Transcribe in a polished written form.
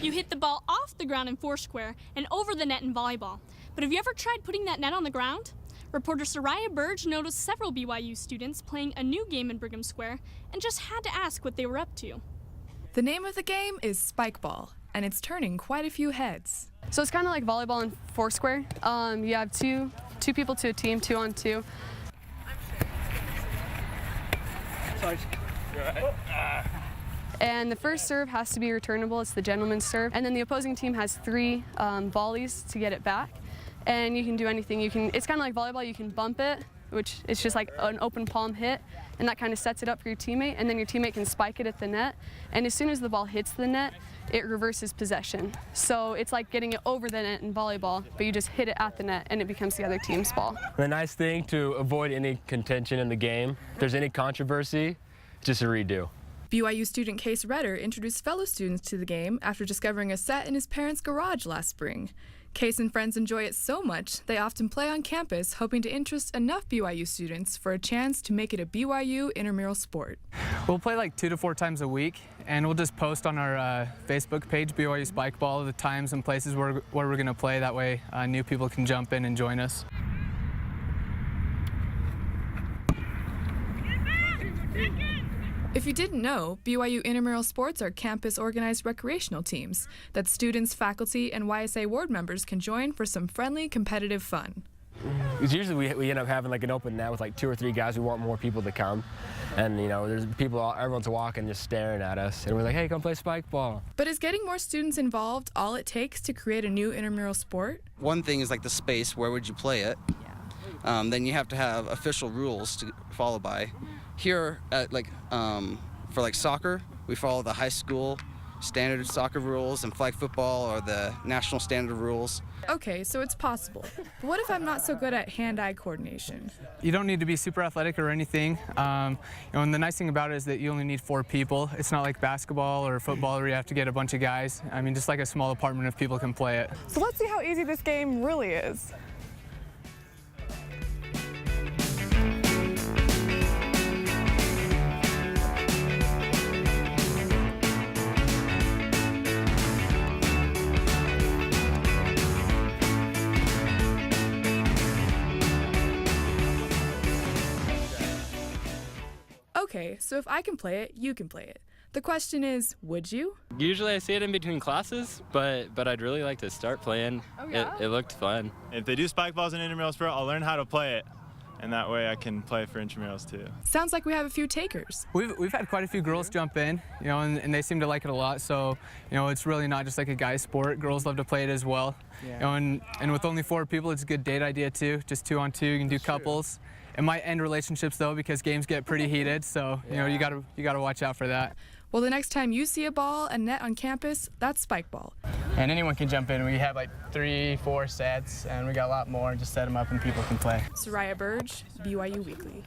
You hit the ball off the ground in foursquare and over the net in volleyball. But have you ever tried putting that net on the ground? Reporter Soraya Burge noticed several BYU students playing a new game in Brigham Square and just had to ask what they were up to. The name of the game is Spike Ball, and it's turning quite a few heads. So it's kind of like volleyball in foursquare. You have two people to a team, 2-on-2. And the first serve has to be returnable. It's the gentleman's serve. And then the opposing team has 3 volleys to get it back. And you can do anything. It's kind of like volleyball. You can bump it, which is just like an open palm hit, and that kind of sets it up for your teammate. And then your teammate can spike it at the net. And as soon as the ball hits the net, it reverses possession. So it's like getting it over the net in volleyball, but you just hit it at the net, and it becomes the other team's ball. The nice thing to avoid any contention in the game, if there's any controversy, it's just a redo. BYU student Case Redder introduced fellow students to the game after discovering a set in his parents' garage last spring. Case and friends enjoy it so much, they often play on campus, hoping to interest enough BYU students for a chance to make it a BYU intramural sport. We'll play like 2 to 4 times a week, and we'll just post on our Facebook page, BYU Spike Ball, the times and places where we're going to play. That way new people can jump in and join us. If you didn't know, BYU intramural sports are campus-organized recreational teams that students, faculty, and YSA ward members can join for some friendly, competitive fun. Usually we end up having like an open net with like 2 or 3 guys. We want more people to come. And you know, there's people, everyone's walking just staring at us. And we're like, hey, come play spike ball. But is getting more students involved all it takes to create a new intramural sport? One thing is like the space, where would you play it? Then you have to have official rules to follow by. Here at for like soccer, we follow the high school standard soccer rules, and flag football are the national standard rules. Okay, so it's possible. But what if I'm not so good at hand-eye coordination? You don't need to be super athletic or anything. And the nice thing about it is that you only need 4 people. It's not like basketball or football where you have to get a bunch of guys. I mean, just like a small apartment of people can play it. So let's see how easy this game really is. Okay, so if I can play it, you can play it. The question is, would you? Usually I see it in between classes, but I'd really like to start playing. Oh, yeah? It looked fun. If they do spike balls in intramural sport, I'll learn how to play it, and that way I can play for intramurals too. Sounds like we have a few takers. We've had quite a few girls jump in, and they seem to like it a lot. So, it's really not just like a guy's sport. Girls love to play it as well. Yeah. And with only 4 people, it's a good date idea too. Just 2-on-2, you can do couples. It might end relationships though, because games get pretty heated. So you gotta watch out for that. Well, the next time you see a ball, a net on campus, that's spike ball. And anyone can jump in. We have like 3, 4 sets, and we got a lot more. Just set them up and people can play. Soraya Burge, BYU Weekly.